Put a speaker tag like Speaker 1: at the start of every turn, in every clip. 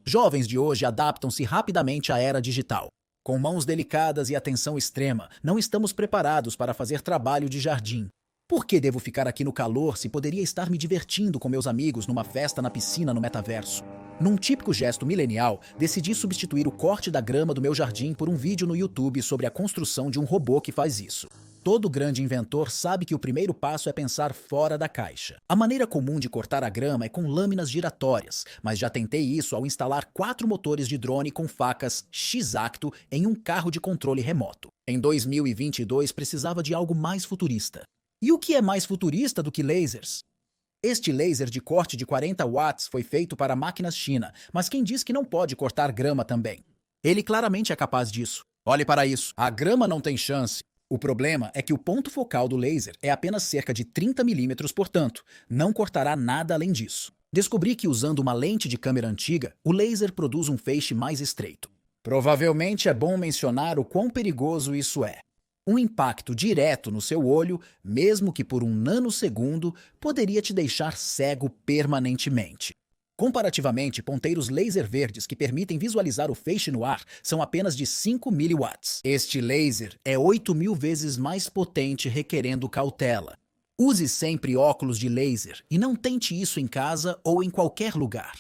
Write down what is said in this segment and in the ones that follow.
Speaker 1: Jovens de hoje adaptam-se rapidamente à era digital. Com mãos delicadas e atenção extrema, não estamos preparados para fazer trabalho de jardim. Por que devo ficar aqui no calor se poderia estar me divertindo com meus amigos numa festa na piscina no metaverso? Num típico gesto milenial, decidi substituir o corte da grama do meu jardim por um vídeo no YouTube sobre a construção de um robô que faz isso. Todo grande inventor sabe que o primeiro passo é pensar fora da caixa. A maneira comum de cortar a grama é com lâminas giratórias, mas já tentei isso ao instalar 4 motores de drone com facas X-Acto em um carro de controle remoto. Em 2022 precisava de algo mais futurista. E o que é mais futurista do que lasers? Este laser de corte de 40 watts foi feito para máquinas China, mas quem diz que não pode cortar grama também? Ele claramente é capaz disso. Olhe para isso, a grama não tem chance. O problema é que o ponto focal do laser é apenas cerca de 30 milímetros, portanto, não cortará nada além disso. Descobri que usando uma lente de câmera antiga, o laser produz um feixe mais estreito. Provavelmente é bom mencionar o quão perigoso isso é. Um impacto direto no seu olho, mesmo que por um nanosegundo, poderia te deixar cego permanentemente. Comparativamente, ponteiros laser verdes que permitem visualizar o feixe no ar são apenas de 5 miliwatts. Este laser é 8.000 vezes mais potente, requerendo cautela. Use sempre óculos de laser e não tente isso em casa ou em qualquer lugar.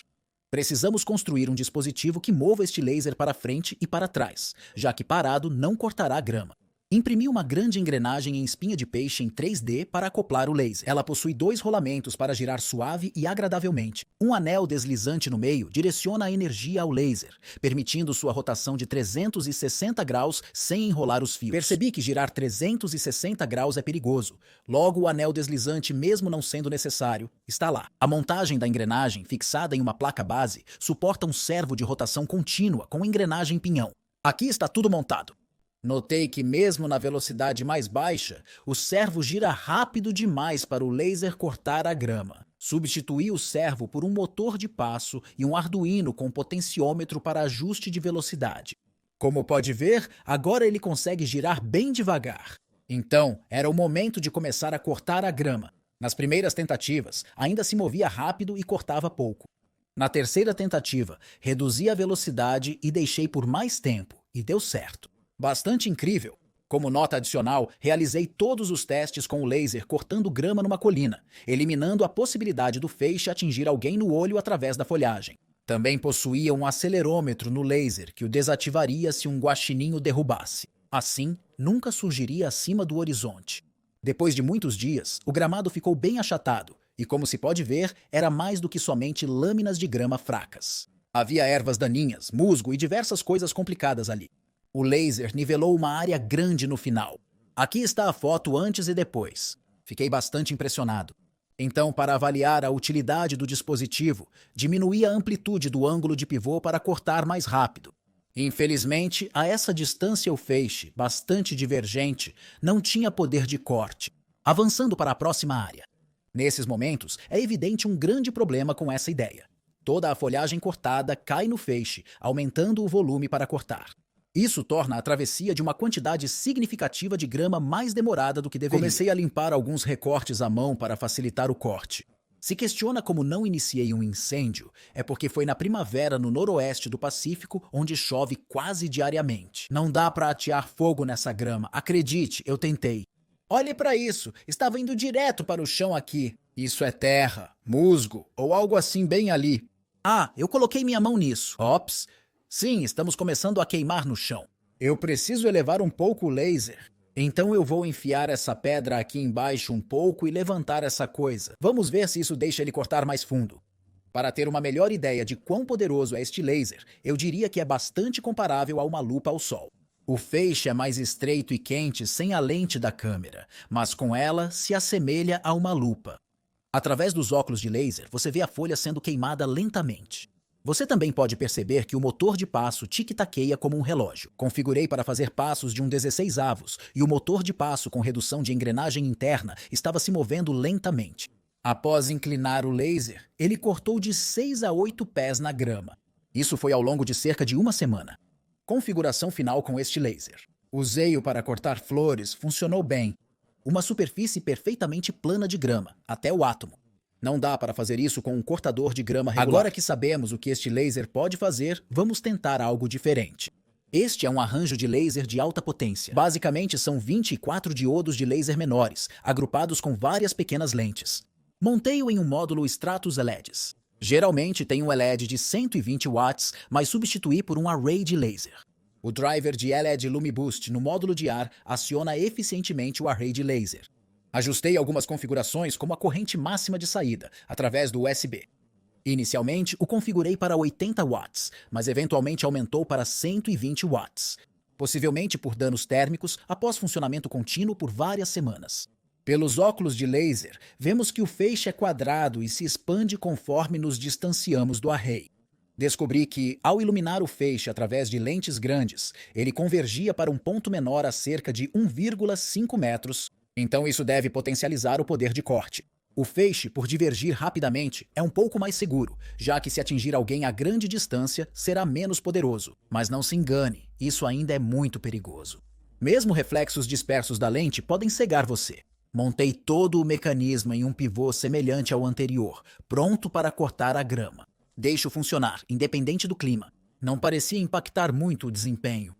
Speaker 1: Precisamos construir um dispositivo que mova este laser para frente e para trás, já que parado não cortará grama. Imprimi uma grande engrenagem em espinha de peixe em 3D para acoplar o laser. Ela possui 2 rolamentos para girar suave e agradavelmente. Um anel deslizante no meio direciona a energia ao laser, permitindo sua rotação de 360 graus sem enrolar os fios. Percebi que girar 360 graus é perigoso. Logo, o anel deslizante, mesmo não sendo necessário, está lá. A montagem da engrenagem, fixada em uma placa base, suporta um servo de rotação contínua com engrenagem pinhão. Aqui está tudo montado. Notei que mesmo na velocidade mais baixa, o servo gira rápido demais para o laser cortar a grama. Substituí o servo por um motor de passo e um Arduino com potenciômetro para ajuste de velocidade. Como pode ver, agora ele consegue girar bem devagar. Então, era o momento de começar a cortar a grama. Nas primeiras tentativas, ainda se movia rápido e cortava pouco. Na terceira tentativa, reduzi a velocidade e deixei por mais tempo, e deu certo. Bastante incrível. Como nota adicional, realizei todos os testes com o laser cortando grama numa colina, eliminando a possibilidade do feixe atingir alguém no olho através da folhagem. Também possuía um acelerômetro no laser que o desativaria se um guaxinim o derrubasse. Assim, nunca surgiria acima do horizonte. Depois de muitos dias, o gramado ficou bem achatado e, como se pode ver, era mais do que somente lâminas de grama fracas. Havia ervas daninhas, musgo e diversas coisas complicadas ali. O laser nivelou uma área grande no final. Aqui está a foto antes e depois. Fiquei bastante impressionado. Então, para avaliar a utilidade do dispositivo, diminuí a amplitude do ângulo de pivô para cortar mais rápido. Infelizmente, a essa distância o feixe, bastante divergente, não tinha poder de corte. Avançando para a próxima área. Nesses momentos, é evidente um grande problema com essa ideia. Toda a folhagem cortada cai no feixe, aumentando o volume para cortar. Isso torna a travessia de uma quantidade significativa de grama mais demorada do que deveria. Comecei a limpar alguns recortes à mão para facilitar o corte. Se questiona como não iniciei um incêndio, é porque foi na primavera no noroeste do Pacífico, onde chove quase diariamente. Não dá para atear fogo nessa grama, acredite, eu tentei. Olhe para isso, estava indo direto para o chão aqui. Isso é terra, musgo ou algo assim bem ali. Ah, eu coloquei minha mão nisso. Ops. Sim, estamos começando a queimar no chão. Eu preciso elevar um pouco o laser. Então eu vou enfiar essa pedra aqui embaixo um pouco e levantar essa coisa. Vamos ver se isso deixa ele cortar mais fundo. Para ter uma melhor ideia de quão poderoso é este laser, eu diria que é bastante comparável a uma lupa ao sol. O feixe é mais estreito e quente sem a lente da câmera, mas com ela se assemelha a uma lupa. Através dos óculos de laser, você vê a folha sendo queimada lentamente. Você também pode perceber que o motor de passo tic-taqueia como um relógio. Configurei para fazer passos de um 16 avos e o motor de passo com redução de engrenagem interna estava se movendo lentamente. Após inclinar o laser, ele cortou de 6 a 8 pés na grama. Isso foi ao longo de cerca de uma semana. Configuração final com este laser. Usei-o para cortar flores, funcionou bem. Uma superfície perfeitamente plana de grama, até o átomo. Não dá para fazer isso com um cortador de grama regular. Agora que sabemos o que este laser pode fazer, vamos tentar algo diferente. Este é um arranjo de laser de alta potência. Basicamente, são 24 diodos de laser menores, agrupados com várias pequenas lentes. Montei-o em um módulo Stratus LEDs. Geralmente tem um LED de 120 watts, mas substituí por um array de laser. O driver de LED LumiBoost no módulo de ar aciona eficientemente o array de laser. Ajustei algumas configurações como a corrente máxima de saída, através do USB. Inicialmente, o configurei para 80 watts, mas eventualmente aumentou para 120 watts, possivelmente por danos térmicos após funcionamento contínuo por várias semanas. Pelos óculos de laser, vemos que o feixe é quadrado e se expande conforme nos distanciamos do array. Descobri que, ao iluminar o feixe através de lentes grandes, ele convergia para um ponto menor a cerca de 1,5 metros, então isso deve potencializar o poder de corte. O feixe, por divergir rapidamente, é um pouco mais seguro, já que se atingir alguém a grande distância, será menos poderoso. Mas não se engane, isso ainda é muito perigoso. Mesmo reflexos dispersos da lente podem cegar você. Montei todo o mecanismo em um pivô semelhante ao anterior, pronto para cortar a grama. Deixo funcionar, independente do clima. Não parecia impactar muito o desempenho.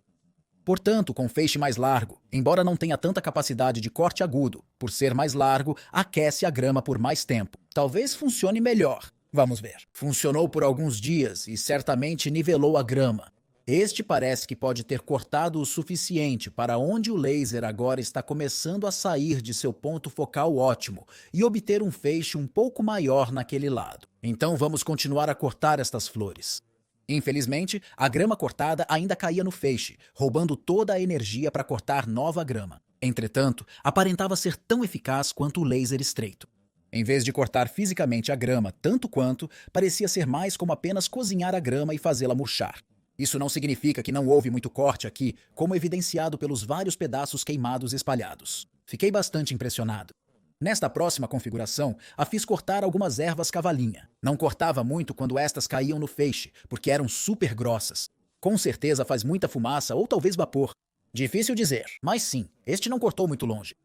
Speaker 1: Portanto, com feixe mais largo, embora não tenha tanta capacidade de corte agudo, por ser mais largo, aquece a grama por mais tempo. Talvez funcione melhor. Vamos ver. Funcionou por alguns dias e certamente nivelou a grama. Este parece que pode ter cortado o suficiente para onde o laser agora está começando a sair de seu ponto focal ótimo e obter um feixe um pouco maior naquele lado. Então vamos continuar a cortar estas flores. Infelizmente, a grama cortada ainda caía no feixe, roubando toda a energia para cortar nova grama. Entretanto, aparentava ser tão eficaz quanto o laser estreito. Em vez de cortar fisicamente a grama tanto quanto, parecia ser mais como apenas cozinhar a grama e fazê-la murchar. Isso não significa que não houve muito corte aqui, como evidenciado pelos vários pedaços queimados espalhados. Fiquei bastante impressionado. Nesta próxima configuração, a fiz cortar algumas ervas cavalinha. Não cortava muito quando estas caíam no feixe, porque eram super grossas. Com certeza faz muita fumaça ou talvez vapor. Difícil dizer, mas sim, este não cortou muito longe.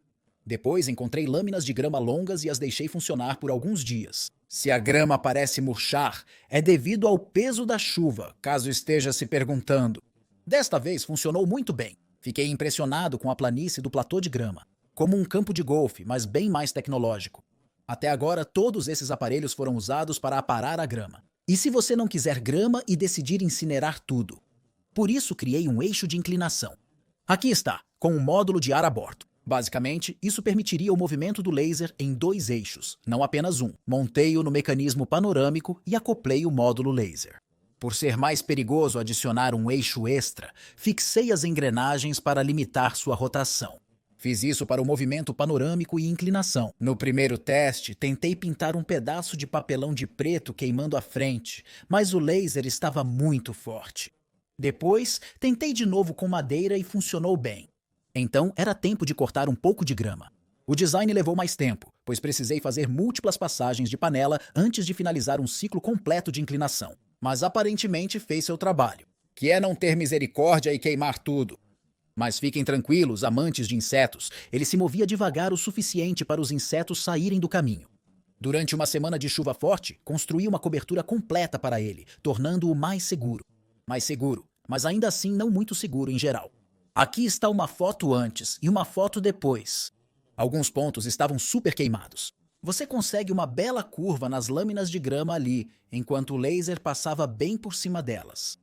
Speaker 1: Depois encontrei lâminas de grama longas e as deixei funcionar por alguns dias. Se a grama parece murchar, é devido ao peso da chuva, caso esteja se perguntando. Desta vez funcionou muito bem. Fiquei impressionado com a planície do platô de grama. Como um campo de golfe, mas bem mais tecnológico. Até agora, todos esses aparelhos foram usados para aparar a grama. E se você não quiser grama e decidir incinerar tudo? Por isso criei um eixo de inclinação. Aqui está, com um módulo de ar a bordo. Basicamente, isso permitiria o movimento do laser em 2 eixos, não apenas um. Montei-o no mecanismo panorâmico e acoplei o módulo laser. Por ser mais perigoso adicionar um eixo extra, fixei as engrenagens para limitar sua rotação. Fiz isso para o movimento panorâmico e inclinação. No primeiro teste, tentei pintar um pedaço de papelão de preto queimando a frente, mas o laser estava muito forte. Depois, tentei de novo com madeira e funcionou bem. Então, era tempo de cortar um pouco de grama. O design levou mais tempo, pois precisei fazer múltiplas passagens de panela antes de finalizar um ciclo completo de inclinação. Mas aparentemente fez seu trabalho, que é não ter misericórdia e queimar tudo. Mas fiquem tranquilos, amantes de insetos, ele se movia devagar o suficiente para os insetos saírem do caminho. Durante uma semana de chuva forte, construí uma cobertura completa para ele, tornando-o mais seguro. Mais seguro, mas ainda assim não muito seguro em geral. Aqui está uma foto antes e uma foto depois. Alguns pontos estavam super queimados. Você consegue uma bela curva nas lâminas de grama ali, enquanto o laser passava bem por cima delas.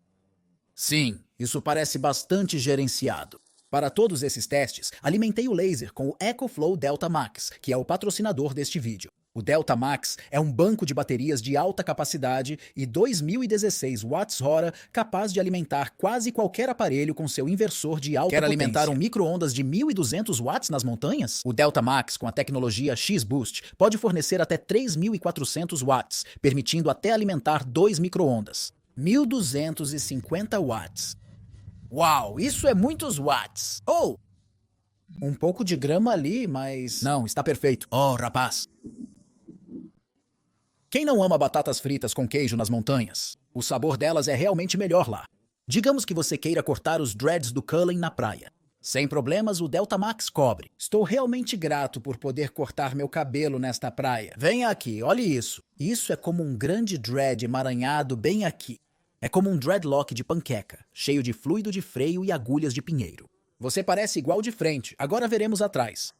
Speaker 1: Sim, isso parece bastante gerenciado. Para todos esses testes, alimentei o laser com o EcoFlow Delta Max, que é o patrocinador deste vídeo. O Delta Max é um banco de baterias de alta capacidade e 2016 watts-hora capaz de alimentar quase qualquer aparelho com seu inversor de alta potência. Quer alimentar um micro-ondas de 1.200 watts nas montanhas? O Delta Max, com a tecnologia X-Boost, pode fornecer até 3.400 watts, permitindo até alimentar 2 micro-ondas. 1.250 watts. Uau, isso é muitos watts! Oh! Um pouco de grama ali, mas... Não, está perfeito. Oh, rapaz! Quem não ama batatas fritas com queijo nas montanhas? O sabor delas é realmente melhor lá. Digamos que você queira cortar os dreads do Cullen na praia. Sem problemas, o Delta Max cobre. Estou realmente grato por poder cortar meu cabelo nesta praia. Venha aqui, olhe isso. Isso é como um grande dread emaranhado bem aqui. É como um dreadlock de panqueca, cheio de fluido de freio e agulhas de pinheiro. Você parece igual de frente, agora veremos atrás.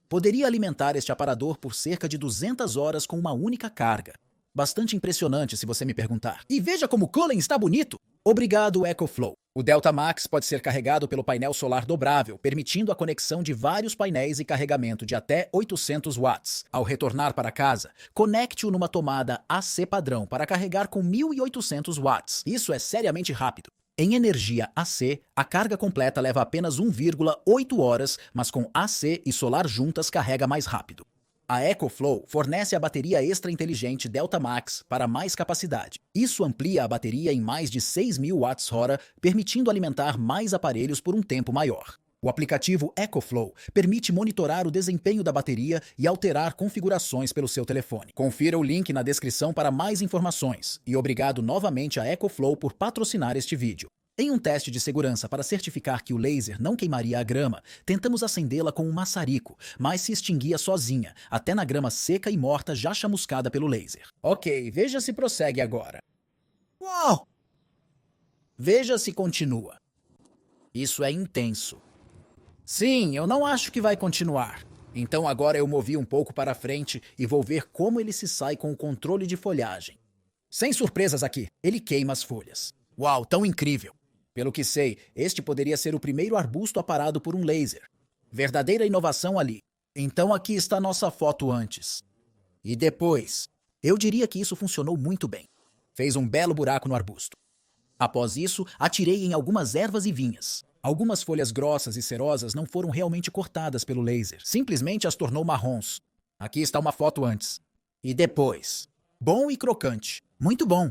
Speaker 1: Poderia alimentar este aparador por cerca de 200 horas com uma única carga. Bastante impressionante, se você me perguntar. E veja como o Cullen está bonito! Obrigado, EcoFlow. O Delta Max pode ser carregado pelo painel solar dobrável, permitindo a conexão de vários painéis e carregamento de até 800 watts. Ao retornar para casa, conecte-o numa tomada AC padrão para carregar com 1.800 watts. Isso é seriamente rápido. Em energia AC, a carga completa leva apenas 1,8 horas, mas com AC e solar juntas carrega mais rápido. A EcoFlow fornece a bateria extra inteligente Delta Max para mais capacidade. Isso amplia a bateria em mais de 6.000 watts-hora, permitindo alimentar mais aparelhos por um tempo maior. O aplicativo EcoFlow permite monitorar o desempenho da bateria e alterar configurações pelo seu telefone. Confira o link na descrição para mais informações. E obrigado novamente a EcoFlow por patrocinar este vídeo. Em um teste de segurança para certificar que o laser não queimaria a grama, tentamos acendê-la com um maçarico, mas se extinguia sozinha, até na grama seca e morta já chamuscada pelo laser. Ok, veja se prossegue agora. Uau! Veja se continua. Isso é intenso. Sim, eu não acho que vai continuar. Então agora eu movi um pouco para frente e vou ver como ele se sai com o controle de folhagem. Sem surpresas aqui, ele queima as folhas. Uau, tão incrível! Pelo que sei, este poderia ser o primeiro arbusto aparado por um laser. Verdadeira inovação ali. Então aqui está nossa foto antes. E depois. Eu diria que isso funcionou muito bem. Fez um belo buraco no arbusto. Após isso, atirei em algumas ervas e vinhas. Algumas folhas grossas e cerosas não foram realmente cortadas pelo laser. Simplesmente as tornou marrons. Aqui está uma foto antes. E depois. Bom e crocante. Muito bom.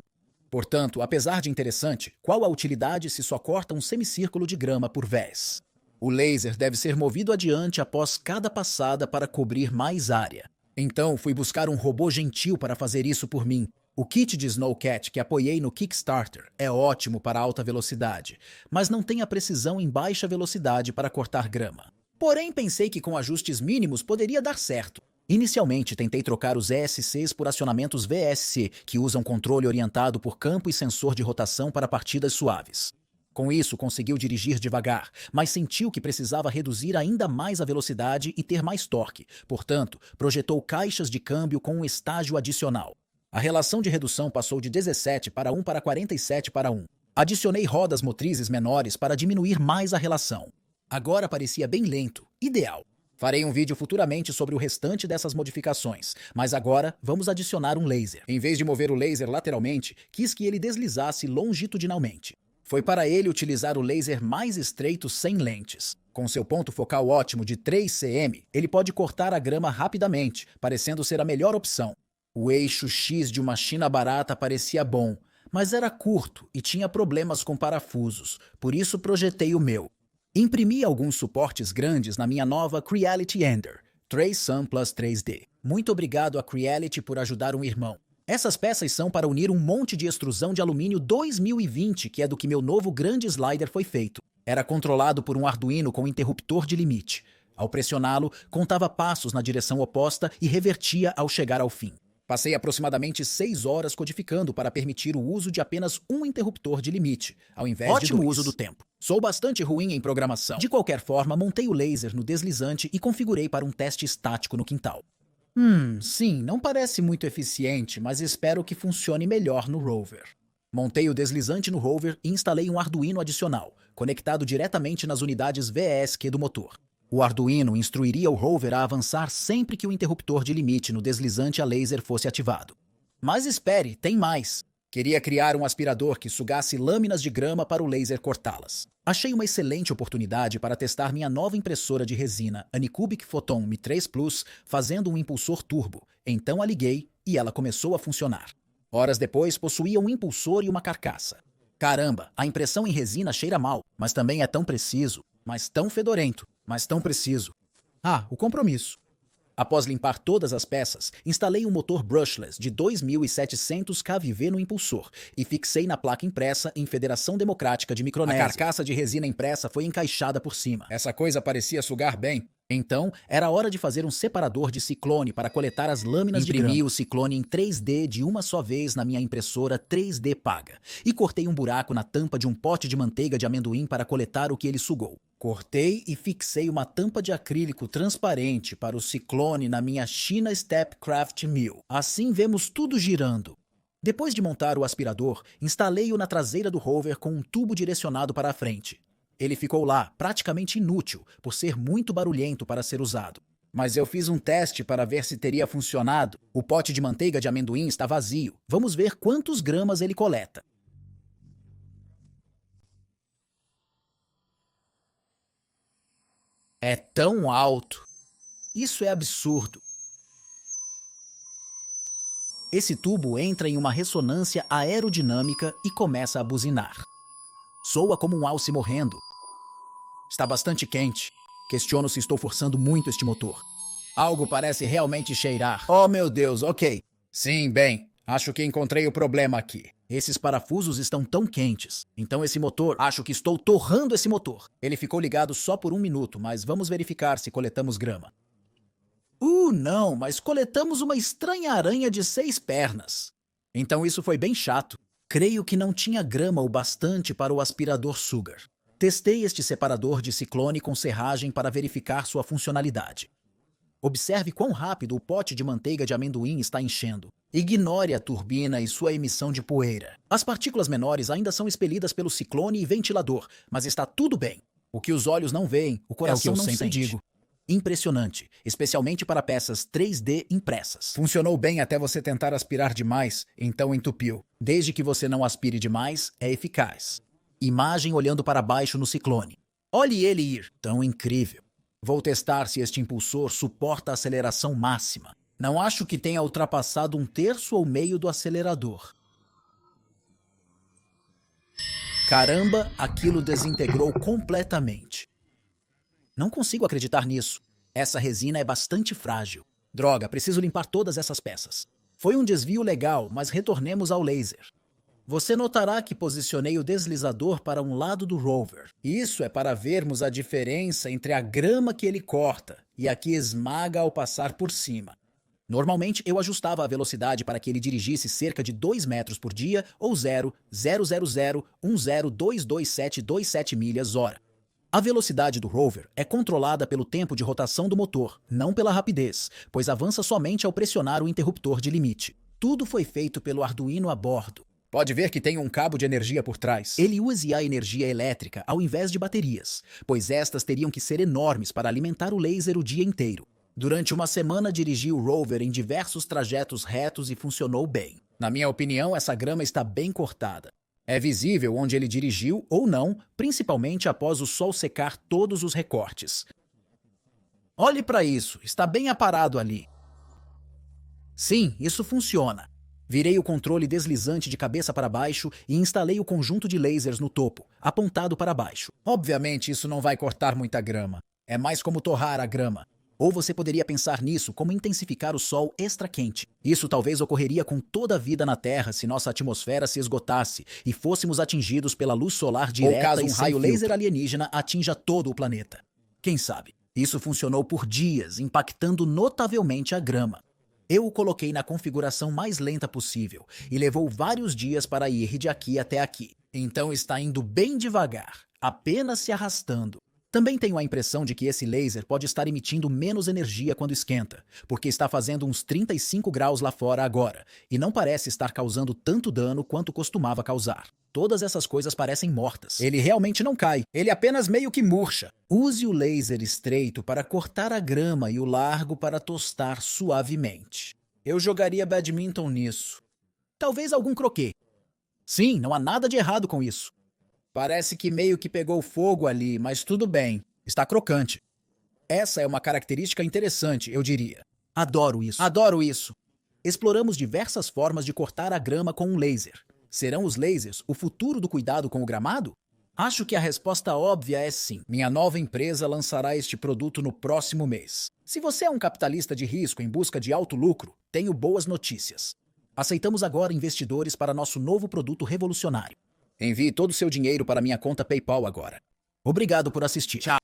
Speaker 1: Portanto, apesar de interessante, qual a utilidade se só corta um semicírculo de grama por vez? O laser deve ser movido adiante após cada passada para cobrir mais área. Então, fui buscar um robô gentil para fazer isso por mim. O kit de Snowcat que apoiei no Kickstarter é ótimo para alta velocidade, mas não tem a precisão em baixa velocidade para cortar grama. Porém, pensei que com ajustes mínimos poderia dar certo. Inicialmente, tentei trocar os ESCs por acionamentos VSC, que usam controle orientado por campo e sensor de rotação para partidas suaves. Com isso, conseguiu dirigir devagar, mas sentiu que precisava reduzir ainda mais a velocidade e ter mais torque. Portanto, projetou caixas de câmbio com um estágio adicional. A relação de redução passou de 17 para 1 para 47 para 1. Adicionei rodas motrizes menores para diminuir mais a relação. Agora parecia bem lento, ideal. Farei um vídeo futuramente sobre o restante dessas modificações, mas agora vamos adicionar um laser. Em vez de mover o laser lateralmente, quis que ele deslizasse longitudinalmente. Foi para ele utilizar o laser mais estreito sem lentes. Com seu ponto focal ótimo de 3 cm, ele pode cortar a grama rapidamente, parecendo ser a melhor opção. O eixo X de uma China barata parecia bom, mas era curto e tinha problemas com parafusos, por isso projetei o meu. Imprimi alguns suportes grandes na minha nova Creality Ender, TraceSum Plus 3D. Muito obrigado a Creality por ajudar um irmão. Essas peças são para unir um monte de extrusão de alumínio 2020, que é do que meu novo grande slider foi feito. Era controlado por um Arduino com interruptor de limite. Ao pressioná-lo, contava passos na direção oposta e revertia ao chegar ao fim. Passei aproximadamente 6 horas codificando para permitir o uso de apenas um interruptor de limite, ao invés de 2. Ótimo uso do tempo. Sou bastante ruim em programação. De qualquer forma, montei o laser no deslizante e configurei para um teste estático no quintal. Sim, não parece muito eficiente, mas espero que funcione melhor no rover. Montei o deslizante no rover e instalei um Arduino adicional, conectado diretamente nas unidades VSQ do motor. O Arduino instruiria o rover a avançar sempre que o interruptor de limite no deslizante a laser fosse ativado. Mas espere, tem mais! Queria criar um aspirador que sugasse lâminas de grama para o laser cortá-las. Achei uma excelente oportunidade para testar minha nova impressora de resina Anycubic Photon Mi3 Plus fazendo um impulsor turbo. Então a liguei e ela começou a funcionar. Horas depois, possuía um impulsor e uma carcaça. Caramba, a impressão em resina cheira mal, mas também é tão preciso, mas tão fedorento. Mas tão preciso. O compromisso. Após limpar todas as peças, instalei um motor brushless de 2.700 kVv no impulsor e fixei na placa impressa em Federação Democrática de Micronésia. A carcaça de resina impressa foi encaixada por cima. Essa coisa parecia sugar bem. Então, era hora de fazer um separador de ciclone para coletar as lâminas de grama. Imprimi o ciclone em 3D de uma só vez na minha impressora 3D paga e cortei um buraco na tampa de um pote de manteiga de amendoim para coletar o que ele sugou. Cortei e fixei uma tampa de acrílico transparente para o ciclone na minha China Stepcraft 1000. Assim vemos tudo girando. Depois de montar o aspirador, instalei-o na traseira do rover com um tubo direcionado para a frente. Ele ficou lá, praticamente inútil, por ser muito barulhento para ser usado. Mas eu fiz um teste para ver se teria funcionado. O pote de manteiga de amendoim está vazio. Vamos ver quantos gramas ele coleta. É tão alto. Isso é absurdo. Esse tubo entra em uma ressonância aerodinâmica e começa a buzinar. Soa como um alce morrendo. Está bastante quente. Questiono se estou forçando muito este motor. Algo parece realmente cheirar. Oh, meu Deus, ok. Sim, bem, acho que encontrei o problema aqui. Esses parafusos estão tão quentes. Então esse motor, acho que estou torrando esse motor. Ele ficou ligado só por 1 minuto, mas vamos verificar se coletamos grama. Não, mas coletamos uma estranha aranha de 6 pernas. Então isso foi bem chato. Creio que não tinha grama o bastante para o aspirador Sugar. Testei este separador de ciclone com serragem para verificar sua funcionalidade. Observe quão rápido o pote de manteiga de amendoim está enchendo. Ignore a turbina e sua emissão de poeira. As partículas menores ainda são expelidas pelo ciclone e ventilador, mas está tudo bem. O que os olhos não veem, o coração não sente. Digo. Impressionante, especialmente para peças 3D impressas. Funcionou bem até você tentar aspirar demais, então entupiu. Desde que você não aspire demais, é eficaz. Imagem olhando para baixo no ciclone. Olhe ele ir. Tão incrível. Vou testar se este impulsor suporta a aceleração máxima. Não acho que tenha ultrapassado 1/3 ou meio do acelerador. Caramba, aquilo desintegrou completamente. Não consigo acreditar nisso. Essa resina é bastante frágil. Droga, preciso limpar todas essas peças. Foi um desvio legal, mas retornemos ao laser. Você notará que posicionei o deslizador para um lado do rover. Isso é para vermos a diferença entre a grama que ele corta e a que esmaga ao passar por cima. Normalmente, eu ajustava a velocidade para que ele dirigisse cerca de 2 metros por dia ou 0,00010222727 milhas hora. A velocidade do rover é controlada pelo tempo de rotação do motor, não pela rapidez, pois avança somente ao pressionar o interruptor de limite. Tudo foi feito pelo Arduino a bordo. Pode ver que tem um cabo de energia por trás. Ele usa a energia elétrica ao invés de baterias, pois estas teriam que ser enormes para alimentar o laser o dia inteiro. Durante uma semana dirigi o rover em diversos trajetos retos e funcionou bem. Na minha opinião, essa grama está bem cortada. É visível onde ele dirigiu ou não, principalmente após o sol secar todos os recortes. Olhe para isso, está bem aparado ali. Sim, isso funciona. Virei o controle deslizante de cabeça para baixo e instalei o conjunto de lasers no topo, apontado para baixo. Obviamente, isso não vai cortar muita grama. É mais como torrar a grama. Ou você poderia pensar nisso como intensificar o sol extra quente. Isso talvez ocorreria com toda a vida na Terra se nossa atmosfera se esgotasse e fôssemos atingidos pela luz solar direta, ou caso um raio laser alienígena atinja todo o planeta. Quem sabe? Isso funcionou por dias, impactando notavelmente a grama. Eu o coloquei na configuração mais lenta possível e levou vários dias para ir de aqui até aqui. Então está indo bem devagar, apenas se arrastando. Também tenho a impressão de que esse laser pode estar emitindo menos energia quando esquenta, porque está fazendo uns 35 graus lá fora agora, e não parece estar causando tanto dano quanto costumava causar. Todas essas coisas parecem mortas. Ele realmente não cai, ele apenas meio que murcha. Use o laser estreito para cortar a grama e o largo para tostar suavemente. Eu jogaria badminton nisso. Talvez algum croquet. Sim, não há nada de errado com isso. Parece que meio que pegou fogo ali, mas tudo bem. Está crocante. Essa é uma característica interessante, eu diria. Adoro isso. Adoro isso. Exploramos diversas formas de cortar a grama com um laser. Serão os lasers o futuro do cuidado com o gramado? Acho que a resposta óbvia é sim. Minha nova empresa lançará este produto no próximo mês. Se você é um capitalista de risco em busca de alto lucro, tenho boas notícias. Aceitamos agora investidores para nosso novo produto revolucionário. Envie todo o seu dinheiro para minha conta PayPal agora. Obrigado por assistir.
Speaker 2: Tchau.